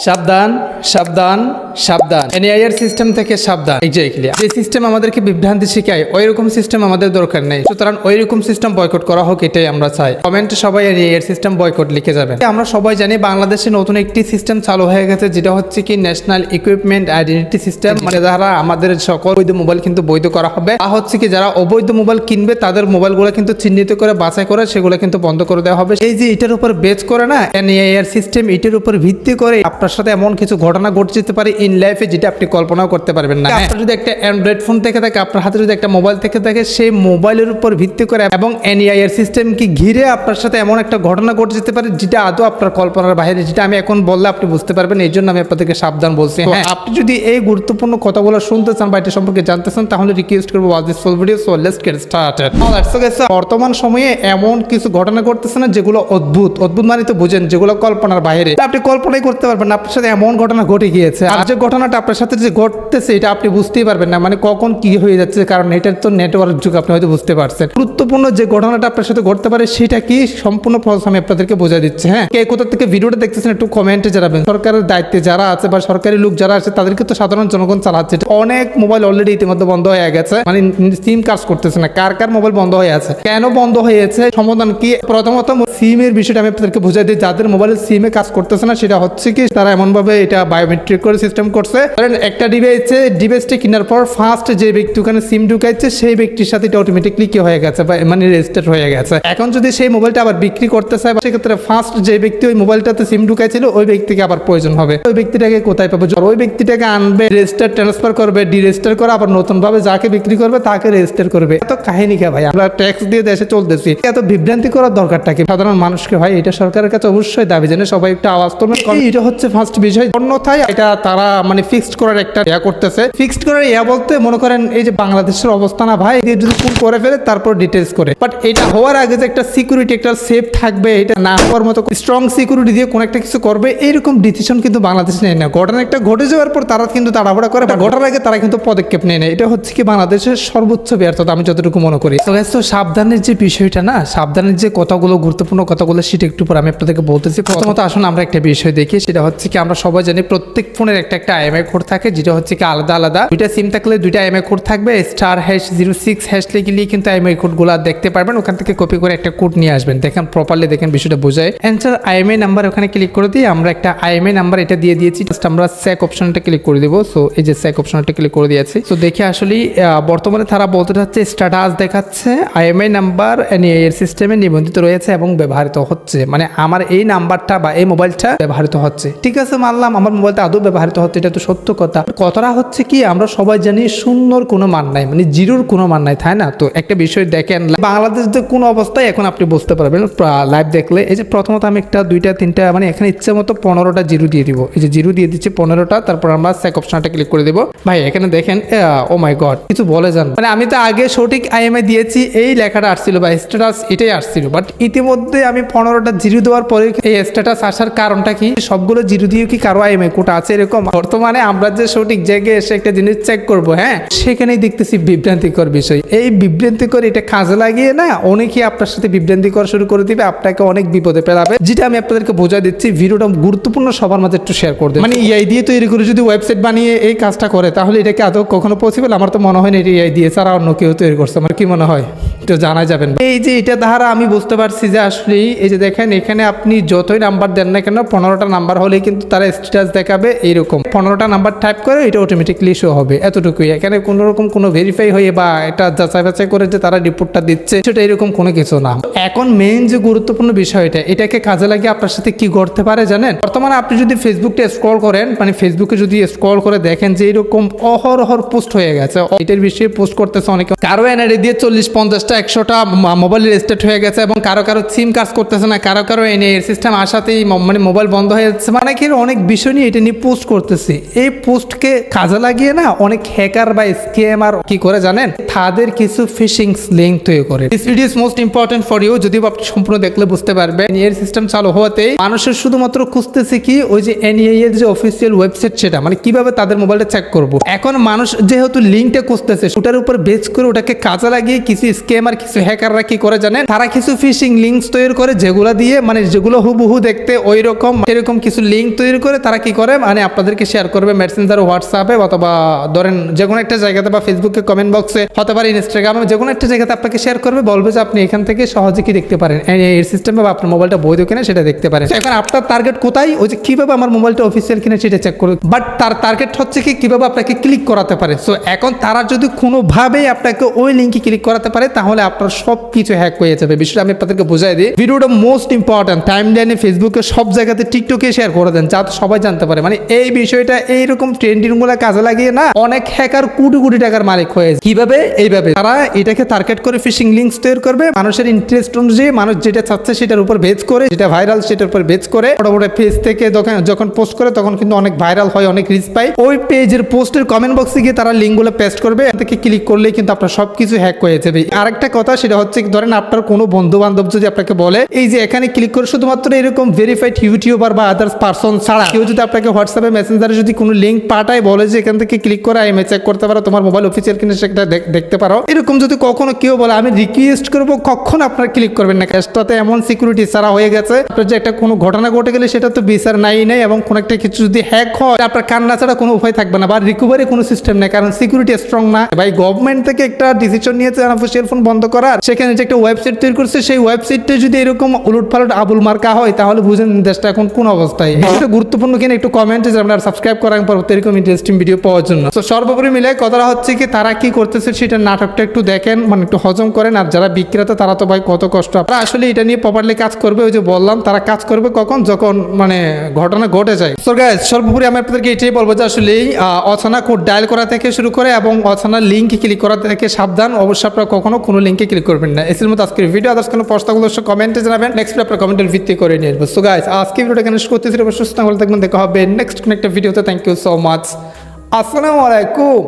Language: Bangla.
সাবধান সাবধান সাবধান, এনআইআই এর সিস্টেম থেকে সাবধান। এক্স্যাক্টলি যে সিস্টেম আমাদেরকে বিভ্রান্তি শেখায় ওই রকম সিস্টেম আমাদের দরকার নেই, সুতরাং ওই রকম সিস্টেম বয়কট করা হোক এটাই আমরা চাই। কমেন্টে সবাই এনআইআই এর সিস্টেম বয়কট লিখে যাবেন। আমরা সবাই জানি বাংলাদেশে নতুন একটি সিস্টেম চালু হয়ে গেছে, যেটা হচ্ছে কি ন্যাশনাল ইকুইপমেন্ট আইডেন্টিটি সিস্টেম, মানে যারা আমাদের সকল বৈধ মোবাইল কিন্তু বৈধ করা হবে। তা হচ্ছে কি যারা অবৈধ মোবাইল কিনবে তাদের মোবাইলগুলো কিন্তু চিহ্নিত করে বাছাই করে সেগুলো কিন্তু বন্ধ করে দেওয়া হবে। এই যে এটার উপর বেচ করে না এনআইআই এর সিস্টেম, এটার উপর ভিত্তি করে আপনার সাথে এমন কিছু ঘটনা ঘটে যেতে পারে ইন লাইফে যেটা আপনি কল্পনাও করতে পারবেন না। আপনার যদি একটা অ্যান্ড্রয়েড ফোন থেকে থাকে, আপনার হাতে যদি একটা মোবাইল থেকে থাকে, সেই মোবাইলের উপর ভিত্তি করে এবং এনআইআই এর সিস্টেমকে ঘিরে আপনার সাথে এমন একটা ঘটনা ঘটে যেতে পারে যেটা আদৌ আপনার কল্পনার বাইরে, যেটা আমি এখন বললে আপনি বুঝতে পারবেন। এই জন্য আমি আপনাদেরকে সাবধান বলছি। হ্যাঁ, আপনি যদি এই গুরুত্বপূর্ণ কথাগুলো শুনতে চান বা এটা সম্পর্কে জানতে চান, তাহলে রিকোয়েস্ট করবো watch this full video. So let's get started. বর্তমান সময়ে এমন কিছু ঘটনা ঘটতেছে না যেগুলো অদ্ভুত। অদ্ভুত মানে তো বুঝেন যেগুলো কল্পনার বাইরে, আপনি কল্পনাই করতে পারবেন না। আপনার সাথে এমন ঘটনা ঘটে গিয়েছে, আর যে ঘটনাটা আপনার সাথে যে ঘটতেছে এটা আপনি বুঝতেই পারবেন না, মানে কখন কি হয়ে যাচ্ছে, কারণ এটার তো নেটওয়ার্ক যুগ, আপনি হয়তো বুঝতে পারছেন। গুরুত্বপূর্ণ যে ঘটনাটা আপনার সাথে ঘটতে পারে সেটা কি সম্পূর্ণ প্রসেস আমি আপনাদেরকে বোঝা দিচ্ছি। হ্যাঁ, কে কোথা থেকে ভিডিওটা দেখতেছেন একটু কমেন্টে জানাবেন। সরকারের দায়িত্বে যারা আছে বা সরকারি লোক যারা আছে তাদেরকে তো সাধারণ জনগণ চালাচ্ছে। অনেক মোবাইল অলরেডি ইতিমধ্যে বন্ধ হয়ে গেছে, মানে সিম কাজ করতেছে না। কার কার মোবাইল বন্ধ হয়ে আছে, কেন বন্ধ হয়েছে, সমাধান কি? প্রথমত সিমের বিষয়টা আমি আপনাদেরকে বুঝাই দিই। যাদের মোবাইলের সিমে কাজ করতেছে না সেটা হচ্ছে কি তারা এমন ভাবে এটা বায়োমেট্রিক করে সিস্টেম করছে। একটা ডিভাইসটা কেনার পর ফার্স্ট যে ব্যক্তি ওখানে সিম ঢুকাইছে সেই ব্যক্তির সাথে এটা অটোমেটিকলি কি হয়ে গেছে, মানে রেজিস্টার হয়ে গেছে। এখন যদি সেই মোবাইলটা আবার বিক্রি করতে চায়, সেক্ষেত্রে ফার্স্ট যে ব্যক্তি ওই মোবাইলটাতে সিম ঢুকাইছিল ওই ব্যক্তিকে আবার প্রয়োজন হবে। ওই ব্যক্তিটাকে কোথায় পাবে? ওই ব্যক্তিটাকে আনবে, রেজিস্টার ট্রান্সফার করবে, ডিরেজিস্টার করে আবার নতুন ভাবে যাকে বিক্রি করবে তাকে রেজিস্টার করবে। এত কাহিনী কে ভাই? আমরা ট্যাক্স দিয়ে দেশে চলতেছি, এত বিভ্রান্তি করার দরকারটা কি সাধারণ মানুষকে? ভাই এটা সরকারের কাছে অবশ্যই দাবি জানে সবাই একটু আওয়াজ তুলবেন। এটা হচ্ছে ফার্স্ট বিষয়। অন্যথায় এটা তারা মানে ফিক্সড করার একটা ইয়া করতেছে। ফিক্সড করার ইয়া বলতে মনে করেন এই যে বাংলাদেশের অবস্থা না ভাই, যদি কোন করে ফেলে তারপর ডিটেলস করে, বাট এটা হওয়ার আগে যে একটা সিকিউরিটি, একটা সেফ থাকবে, এটা না হওয়ার মতো স্ট্রং সিকিউরিটি দিয়ে কোন একটা কিছু করবে এরকম ডিসিশন কিন্তু বাংলাদেশ নেয় না। ঘটনা একটা ঘটে যাওয়ার পর তারা কিন্তু তাড়াহুড়া করে, ঘটার আগে তারা কিন্তু পদক্ষেপ নেয় না। এটা হচ্ছে কি বাংলাদেশের সর্বোচ্চ ব্যর্থতা আমি যতটুকু মনে করি। তো সাবধানের যে বিষয়টা না, সাবধানের যে কথাগুলো, গুরুত্বপূর্ণ কথাগুলো, সেটা একটু পর আমি আপনাদেরকে বলতেছি। প্রথমত আসুন আমরা একটা বিষয় দেখি, সেটা হচ্ছে কি আমরা সবাই জানি প্রত্যেক ফোনের একটা আইএমআই কোড থাকে, যেটা হচ্ছে কি আলাদা আলাদা। দুইটা সিম থাকলে দুইটা আইএমআই কোড থাকবে। *#06# লিখলে কিন্তু আইএমআই কোডগুলো দেখতে পারবেন। ওখান থেকে কপি করে একটা কোড নিয়ে আসবেন। দেখেন প্রপারলি, দেখেন বিষয়টা বোঝায়। এন্টার আইএমআই নাম্বার ওখানে ক্লিক করে দিয়ে আমরা একটা আইএমআই নাম্বার এটা দিয়ে দিয়েছি। জাস্ট আমরা স্যাক অপশনটা ক্লিক করে দেবো। সো এই যে স্যাক অপশনটা ক্লিক করে দিয়েছি। তো দেখে আসলে বর্তমানে তারা বলতে চাচ্ছে স্ট্যাটাস দেখাচ্ছে আইএমআই নাম্বার এনআইআই এর সিস্টেমে নিবন্ধিত রয়েছে এবং ব্যবহৃত হচ্ছে, মানে আমার এই নাম্বারটা বা এই মোবাইলটা ব্যবহৃত হচ্ছে। ঠিক আছে, মানলাম আমার মোবাইলটা আদৌ ব্যবহৃত হচ্ছে, এটা তো সত্য কথা। কথাটা হচ্ছে কি আমরা সবাই জানি শূন্যর কোনো মান নাই, মানে জিরোর কোনো মান নাই, তাই না? তো একটা বিষয় দেখেন বাংলাদেশের কোন অবস্থায় এখন আপনি বুঝতে পারবেন লাইভ দেখলে। এই যে প্রথমত আমি একটা দুইটা তিনটা মানে এখানে ইচ্ছে মতো 15টা জিরো দিয়ে দিব। এই যে জিরো দিয়ে দিচ্ছি 15টা, তারপর আমরা স্যাক অপশনটা ক্লিক করে দেবো। ভাই এখানে দেখেন ও মাই গড, কিছু বলে যান, মানে আমি তো আগে সঠিক আইএমআই দিয়েছি, এই লেখাটা আসছিল বা স্ট্যাটাস এটাই আসছিল, বাট ইতিমধ্যে আমি 15টা জিরো দেওয়ার পরে এই স্ট্যাটাস আসার কারণটা কি? সবগুলো জিরো দিয়ে কি কারো আইএমআই কোড আছে এরকম? বর্তমানে আমরা যে সঠিক জায়গায় এসে একটা জিনিস চেক করবো, হ্যাঁ, সেখানেই দেখতেছি বিভ্রান্তিকর বিষয়। এই বিভ্রান্তিকর এটা কাজে লাগিয়ে না অনেকেই আপনার সাথে বিভ্রান্তি করা শুরু করে দিবে, আপনাকে অনেক বিপদে ফেলাবে, যেটা আমি আপনাদেরকে বোঝা দিচ্ছি। ভিডিওটা গুরুত্বপূর্ণ, সবার মাঝে একটু শেয়ার করে দেন। মানে এআই দিয়ে তৈরি করে যদি ওয়েবসাইট বানিয়ে এই কাজটা করে তাহলে এটাকে আদৌ কখনো পসিবল? আমার তো মনে হয় না এটা এআই দিয়ে ছাড়া অন্য কেউ তৈরি করছে। আমার কি মনে হয় একটু জানা যাবেন। এই যে এটা দ্বারা আমি বুঝতে পারছি যে আসলে এই যে দেখেন এখানে আপনি যতই নাম্বার দেন না কেন 15টা নাম্বার হলে কিন্তু তারা স্ট্যাটাস দেখাবে এইরকম। 15টা নাম্বার টাইপ করে এটা অটোমেটিকলি শো হবে, এতটুকুই। এখানে কোনো রকম কোনো ভেরিফাই হয়ে বা এটা যাচাই বাছাই করে যে তারা রিপোর্টটা দিচ্ছে সেটা এরকম কোনো কিছু না। এখন মেইন যে গুরুত্বপূর্ণ বিষয়টা, এটাকে কাজে লাগিয়ে আপনার সাথে কি করতে পারে জানেন? বর্তমানে আপনি যদি ফেসবুকটা স্ক্রল করেন, মানে ফেসবুকে যদি স্ক্রল করে দেখেন যে এরকম অহরহর পোস্ট হয়ে গেছে, এটার বিষয়ে পোস্ট করতেছে অনেকে। কারো এনআইডি দিয়ে 40-50টা 100টা মোবাইল রেজিস্টার্ড হয়ে গেছে এবং কারো সিম কাজ করতেছে না, কারো এনআইআই সিস্টেম আসাতেই মানে মোবাইল বন্ধ হয়ে যাচ্ছে। মানে কি অনেক বিষয় নিয়ে এটা নিয়ে পোস্ট করতেছে। এই পোস্টকে কাজে লাগিয়ে না অনেক হ্যাকার বা স্ক্যামার কি করে জানেন? তাদের কিছু ফিশিং লিংক তৈরি করে। This video is most important for you, যদিও আপনি সম্পূর্ণ দেখলে বুঝতে পারবেন। এনআইআই সিস্টেম চালু হওয়াতেই মানুষের শুধুমাত্র খুঁজতেছে কি ওই যে এনআইআই এর যে অফিসিয়াল ওয়েবসাইট, সেটা মানে কিভাবে তাদের মোবাইলটা চেক করব। এখন মানুষ যেহেতু লিঙ্কটা খুঁজতেছে ওটার উপর বেস করে ওটাকে কাজে লাগিয়ে কিছু স্ক্যাম স্ক্যামার কিছু হ্যাকাররা কি করে জানেন, তারা কিছু ফিশিং লিঙ্কস তৈরি করে যেগুলো দিয়ে মানে যেগুলো হুবহু দেখতে ওই রকম এরকম কিছু লিঙ্ক তৈরি করে তারা কি করে মানে আপনাদেরকে শেয়ার করবে মেসেঞ্জার, হোয়াটসঅ্যাপে অথবা ধরেন যে কোনো একটা জায়গাতে বা ফেসবুকে কমেন্ট বক্সে হতে পারে, ইনস্টাগ্রামে যে কোনো একটা জায়গাতে আপনাকে শেয়ার করবে, বলবে যে আপনি এখান থেকে সহজে কি দেখতে পারেন এর সিস্টেমে বা আপনার মোবাইলটা বৈধ কিনা সেটা দেখতে পারেন। এখন আপনার টার্গেট কোথায়, ওই যে কিভাবে আমার মোবাইলটা অফিসিয়াল কিনা সেটা চেক করবে, বাট তার টার্গেট হচ্ছে কি কিভাবে আপনাকে ক্লিক করাতে পারে। সো এখন তারা যদি কোনোভাবেই আপনাকে ওই লিঙ্কে ক্লিক করাতে পারে তাহলে আপনার সব কিছু হ্যাক হয়ে যাবে। বিষয়টা আমি আপনাদেরকে বুঝাই দিই, ভিডিওটা মোস্ট ইম্পর্টেন্ট, টাইম লাইনে ফেসবুকে সব জায়গাতে টিকটকে শেয়ার করে দেন যাতে সবাই জানতে পারে। মানে এই বিষয়টা এইরকম ট্রেন্ডিং গুলো কাজে লাগিয়ে না অনেক হ্যাকার কোটি কোটি টাকার মালিক হয়ে যায়। কিভাবে? এইভাবে তারা এটাকে টার্গেট করে ফিশিং লিঙ্কস তৈরি করবে, মানুষের ইন্টারেস্ট অনুযায়ী মানুষ যেটা চাচ্ছে সেটার উপর বেচ করে, যেটা ভাইরাল সেটার উপর বেচ করে বড় বড় পেজ থেকে যখন পোস্ট করে তখন কিন্তু অনেক ভাইরাল হয়, অনেক রিচ পায়। ওই পেজের পোস্টের কমেন্ট বক্সে গিয়ে তারা লিঙ্কগুলো পেস্ট করবে, থেকে ক্লিক করলেই কিন্তু আপনার সবকিছু হ্যাক হয়ে যাবে। আরেকটা কথা সেটা হচ্ছে ধরেন আপনার কোনো বন্ধু বান্ধব যদি আপনাকে বলে এই যে এখানে ক্লিক করে শুধুমাত্র এরকম ভেরিফাইড ইউটিউবার বা আদার্স পারসন ছাড়া কেউ যদি আপনাকে হোয়াটসঅ্যাপে মেসেঞ্জারে যদি কোনো লিঙ্ক পাঠায় বলে যে এখান থেকে ক্লিক করে আইএমএ চেক করতে পারো, তোমার মোবাইল অফিসিয়াল কিনা সেটা দেখতে পারো, এরকম যদি কখনো কেউ বলে আমি রিকোয়েস্ট করবো কখনো আপনার ক্লিক করবেন না। ক্যাশটাতে এমন সিকিউরিটি ছাড়া হয়ে গেছে আপনার যে একটা কোনো ঘটনা ঘটে গেলে সেটা তো বিচার নাই এবং কোনো একটা কিছু যদি হ্যাক হয় আপনার কান্না ছাড়া কোনো উপায় থাকবে না বা রিকভারি কোনো সিস্টেম নেই, কারণ সিকিউরিটি স্ট্রং না। ভাই গভর্নমেন্ট থেকে একটা ডিসিশন নিয়েছে অফিসিয়াল ফোন বন্ধ করার, সেখানে যে একটা ওয়েবসাইট তৈরি করছে সেই ওয়েবসাইটটা যদি এরকম উলটপালট আবুল মার্কা হয় তাহলে বুঝেন দেশটা এখন কোন অবস্থায়। এটা গুরুত্বপূর্ণ কিনা একটু কমেন্টে জানাবেন আর সাবস্ক্রাইব করার পর এরকম ইন্টারেস্টিং ভিডিও পাওয়ার জন্য। তো সর্বোপরি মিলে কথাটা হচ্ছে কি তারা কি করতেছে সেটা নাটকটা একটু দেখেন, মানে একটু হজম করেন। আর যারা বিক্রেতা তারা তো ভাই কত কষ্ট, তারা আসলে এটা নিয়ে প্রপারলি কাজ করবে। ওই যে বললাম তারা কাজ করবে কখন, যখন মানে ঘটনা ঘটে যায়। সো গাইস সর্বোপরি আমি আপনাদেরকে এটাই বলবো যে আসলে অচেনা কোড ডায়াল করা থেকে শুরু করে এবং অচেনা লিঙ্কে ক্লিক করা থেকে সাবধান। অবশ্যই আপনারা কখনো কোনো লিঙ্কে ক্লিক করবেন না। এর মতো আজকের ভিডিও আদার্স কোনো প্রশ্নগুলো কমেন্টে জানাবেন, নেক্সট আপনার কমেন্টের ভিত্তি করে নিয়ে আসবো। সো গাইস আজকে ভিডিওটা এখানে শেষ করতেছি, অবশ্যই সুস্থ থাকবেন, দেখা হবে নেক্সট কোনো একটা ভিডিওতে। থ্যাংক ইউ সো মাচ, আসসালামু আলাইকুম।